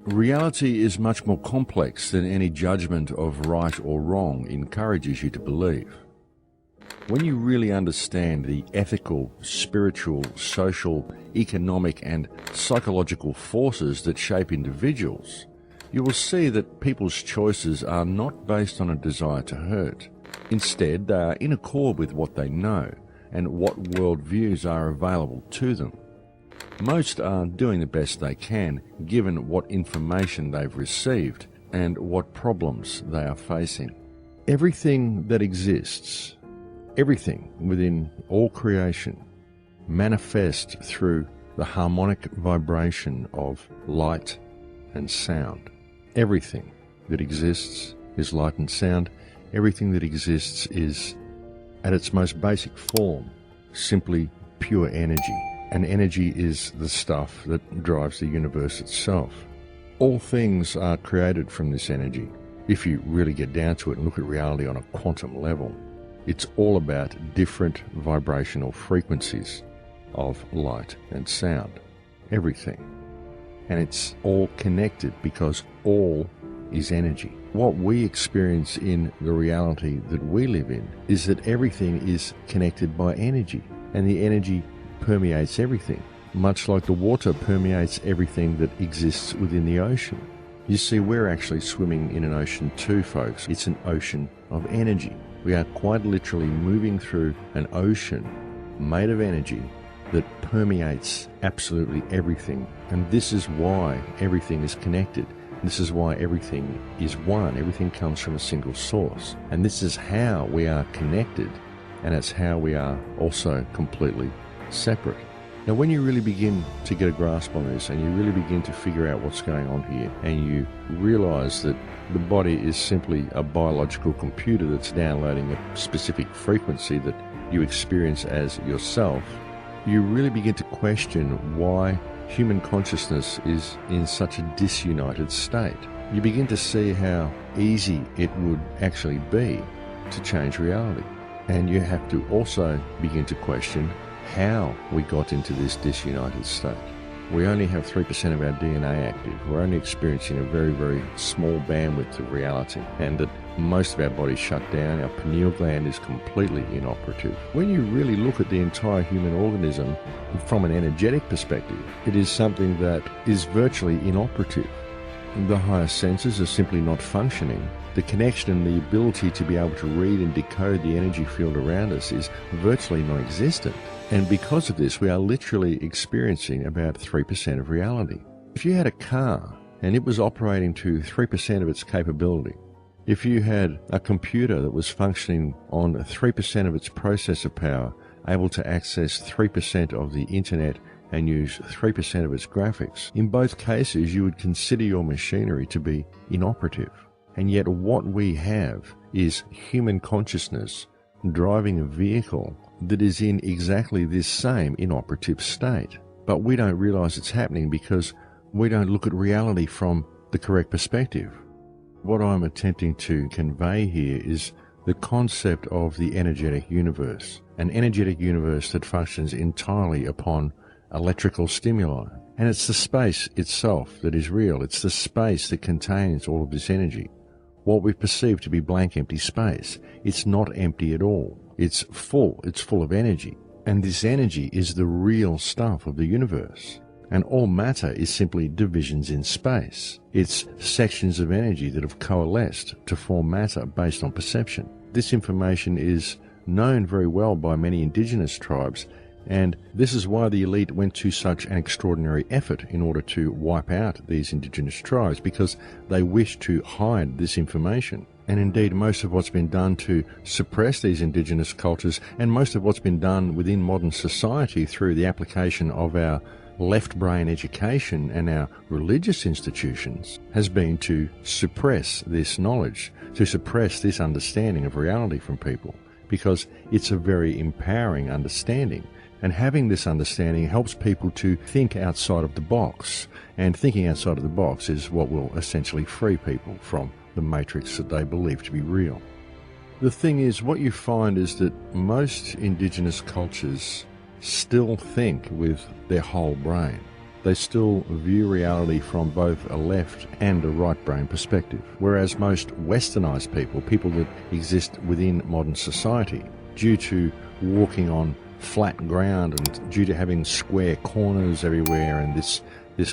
Reality is much more complex than any judgment of right or wrong encourages you to believe. When you really understand the ethical, spiritual, social, economic and psychological forces that shape individuals, you will see that people's choices are not based on a desire to hurt. Instead, they are in accord with what they know and what worldviews are available to them. Most are doing the best they can given what information they've received and what problems they are facing. Everything that exists, everything within all creation, manifests through the harmonic vibration of light and sound. Everything that exists is light and sound. Everything that exists is, at its most basic form, simply pure energy. And energy is the stuff that drives the universe itself. All things are created from this energy. If you really get down to it and look at reality on a quantum level, it's all about different vibrational frequencies of light and sound. Everything. And it's all connected because all is energy. What we experience in the reality that we live in is that everything is connected by energy, and the energy permeates everything, much like the water permeates everything that exists within the ocean. You see, we're actually swimming in an ocean too, folks. It's an ocean of energy. We are quite literally moving through an ocean made of energy that permeates absolutely everything. And this is why everything is connected. This is why everything is one. Everything comes from a single source. And this is how we are connected, and it's how we are also completely separate. Now, when you really begin to get a grasp on this and you really begin to figure out what's going on here, and you realize that the body is simply a biological computer that's downloading a specific frequency that you experience as yourself, you really begin to question why human consciousness is in such a disunited state. You begin to see how easy it would actually be to change reality. And you have to also begin to question how we got into this disunited state. We only have 3% of our DNA active. We're only experiencing a very, very small bandwidth of reality, and that most of our body's shut down. Our pineal gland is completely inoperative. When you really look at the entire human organism from an energetic perspective, it is something that is virtually inoperative. The higher senses are simply not functioning. The connection and the ability to be able to read and decode the energy field around us is virtually non-existent. And because of this, we are literally experiencing about 3% of reality. If you had a car and it was operating to 3% of its capability, if you had a computer that was functioning on 3% of its processor power, able to access 3% of the internet and use 3% of its graphics, in both cases you would consider your machinery to be inoperative. And yet what we have is human consciousness driving a vehicle that is in exactly this same inoperative state. But we don't realize it's happening because we don't look at reality from the correct perspective. What I'm attempting to convey here is the concept of the energetic universe, an energetic universe that functions entirely upon electrical stimuli. And it's the space itself that is real. It's the space that contains all of this energy. What we perceive to be blank, empty space, it's not empty at all. It's full of energy. And this energy is the real stuff of the universe. And all matter is simply divisions in space. It's sections of energy that have coalesced to form matter based on perception. This information is known very well by many indigenous tribes, and this is why the elite went to such an extraordinary effort in order to wipe out these indigenous tribes, because they wished to hide this information. And indeed, most of what's been done to suppress these indigenous cultures, and most of what's been done within modern society through the application of our left brain education and our religious institutions, has been to suppress this knowledge, to suppress this understanding of reality from people, because it's a very empowering understanding. And having this understanding helps people to think outside of the box. And thinking outside of the box is what will essentially free people from the matrix that they believe to be real. The thing is, what you find is that most indigenous cultures still think with their whole brain. they still view reality from both a left and a right brain perspective. Whereas most westernized people, people that exist within modern society, due to walking on flat ground and due to having square corners everywhere and this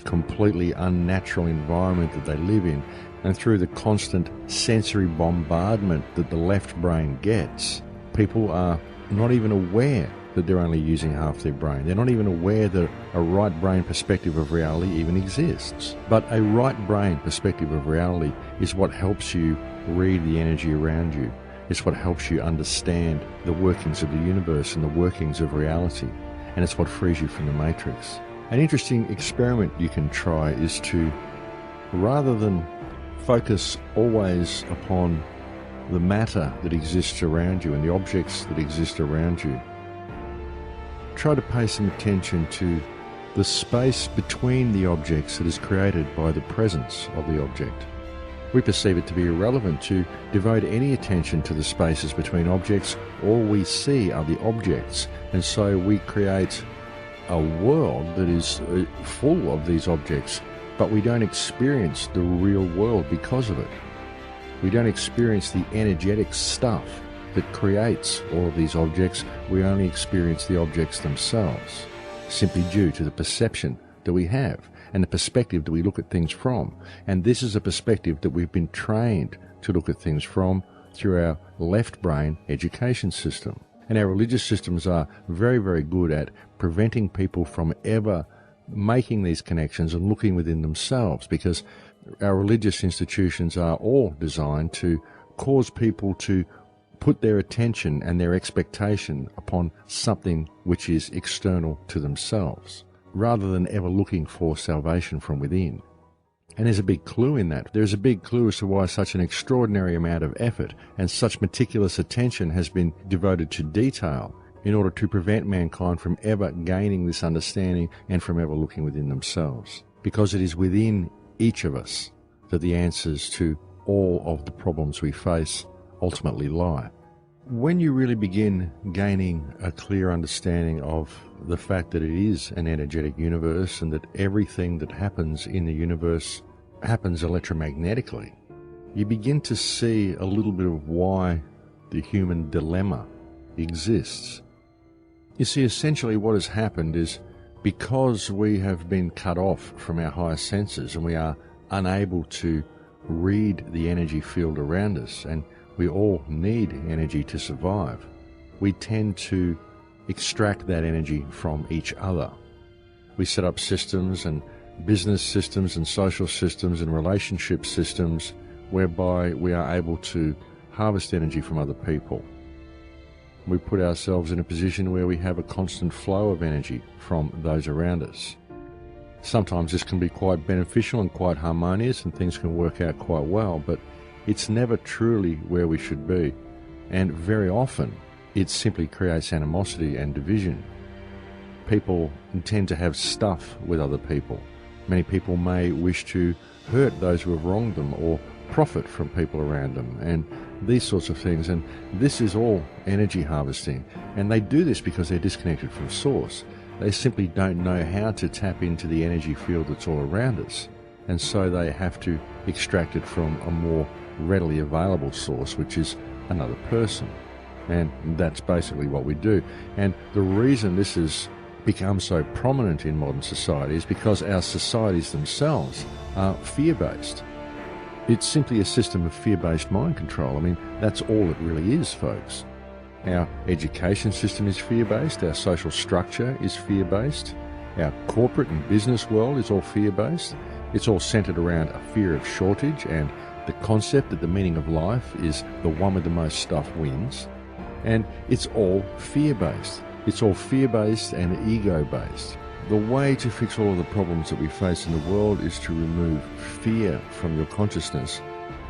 completely unnatural environment that they live in, and through the constant sensory bombardment that the left brain gets, people are not even aware that they're only using half their brain. They're not even aware that a right brain perspective of reality even exists. But a right brain perspective of reality is what helps you read the energy around you. It's what helps you understand the workings of the universe and the workings of reality. And it's what frees you from the matrix. An interesting experiment you can try is to, rather than focus always upon the matter that exists around you and the objects that exist around you, try to pay some attention to the space between the objects that is created by the presence of the object. We perceive it to be irrelevant to devote any attention to the spaces between objects. All we see are the objects, and so we create a world that is full of these objects, but we don't experience the real world because of it. We don't experience the energetic stuff that creates all of these objects. We only experience the objects themselves, simply due to the perception that we have and the perspective that we look at things from. And this is a perspective that we've been trained to look at things from through our left brain education system. And our religious systems are very, very good at preventing people from ever making these connections and looking within themselves, because our religious institutions are all designed to cause people to put their attention and their expectation upon something which is external to themselves, rather than ever looking for salvation from within. And there's a big clue in that. There's a big clue as to why such an extraordinary amount of effort and such meticulous attention has been devoted to detail in order to prevent mankind from ever gaining this understanding and from ever looking within themselves. Because it is within each of us that the answers to all of the problems we face ultimately lie. When you really begin gaining a clear understanding of the fact that it is an energetic universe and that everything that happens in the universe happens electromagnetically, you begin to see a little bit of why the human dilemma exists. You see, essentially what has happened is, because we have been cut off from our higher senses and we are unable to read the energy field around us, and we all need energy to survive, we tend to extract that energy from each other. We set up systems and business systems and social systems and relationship systems whereby we are able to harvest energy from other people. We put ourselves in a position where we have a constant flow of energy from those around us. Sometimes this can be quite beneficial and quite harmonious, and things can work out quite well, but it's never truly where we should be. And very often, it simply creates animosity and division. People tend to have stuff with other people. Many people may wish to hurt those who have wronged them or profit from people around them, and these sorts of things. And this is all energy harvesting. And they do this because they're disconnected from source. They simply don't know how to tap into the energy field that's all around us. And so they have to extract it from a more readily available source, which is another person. And that's basically what we do. And the reason this has become so prominent in modern society is because our societies themselves are fear-based. It's simply a system of fear-based mind control. I mean, that's all it really is, folks. Our education system is fear-based, our social structure is fear-based, our corporate and business world is all fear-based. It's all centered around a fear of shortage and the concept that the meaning of life is the one with the most stuff wins. And it's all fear-based. It's all fear-based and ego-based. The way to fix all of the problems that we face in the world is to remove fear from your consciousness.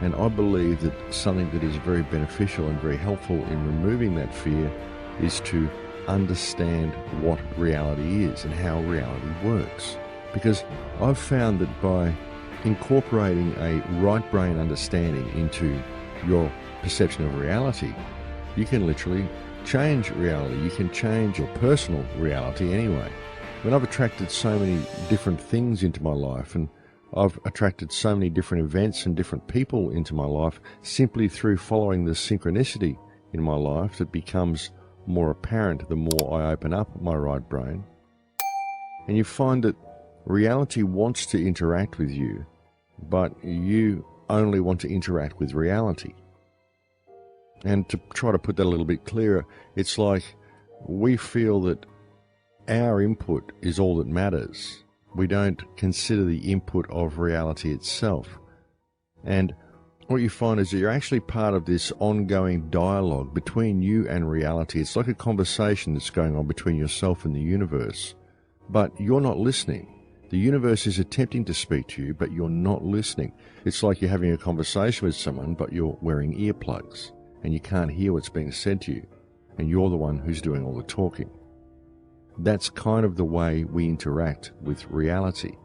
And I believe that something that is very beneficial and very helpful in removing that fear is to understand what reality is and how reality works. Because I've found that by incorporating a right brain understanding into your perception of reality, you can literally change reality. You can change your personal reality anyway. When I've attracted so many different things into my life, and I've attracted so many different events and different people into my life simply through following the synchronicity in my life that becomes more apparent the more I open up my right brain. And you find that reality wants to interact with you, but you only want to interact with reality. And to try to put that a little bit clearer, it's like we feel that our input is all that matters. We don't consider the input of reality itself. And what you find is that you're actually part of this ongoing dialogue between you and reality. It's like a conversation that's going on between yourself and the universe, but you're not listening. The universe is attempting to speak to you, but you're not listening. It's like you're having a conversation with someone, but you're wearing earplugs, and you can't hear what's being said to you, and you're the one who's doing all the talking. That's kind of the way we interact with reality.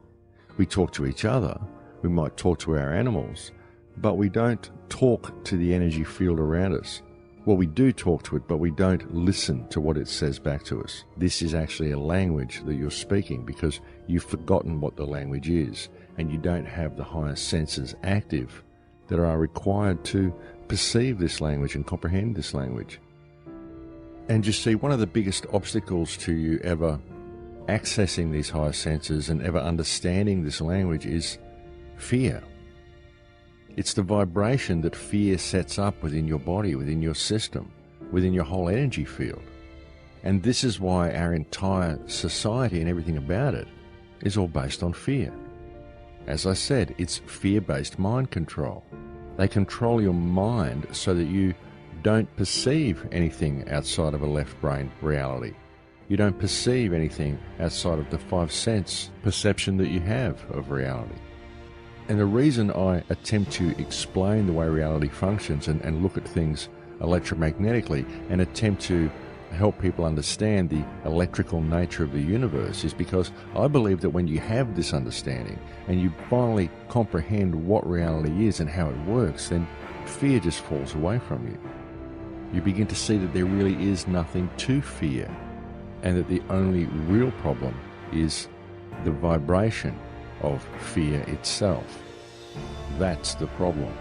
We talk to each other, we might talk to our animals, but we don't talk to the energy field around us. Well, we do talk to it, but we don't listen to what it says back to us. This is actually a language that you're speaking because you've forgotten what the language is, and you don't have the higher senses active that are required to perceive this language and comprehend this language. And you see, one of the biggest obstacles to you ever accessing these higher senses and ever understanding this language is fear. It's the vibration that fear sets up within your body, within your system, within your whole energy field. And this is why our entire society and everything about it is all based on fear. As I said, it's fear-based mind control. They control your mind so that you don't perceive anything outside of a left brain reality. You don't perceive anything outside of the 5 sense perception that you have of reality. And the reason I attempt to explain the way reality functions and look at things electromagnetically and attempt to help people understand the electrical nature of the universe is because I believe that when you have this understanding and you finally comprehend what reality is and how it works, then fear just falls away from you. You begin to see that there really is nothing to fear, and that the only real problem is the vibration of fear itself. That's the problem.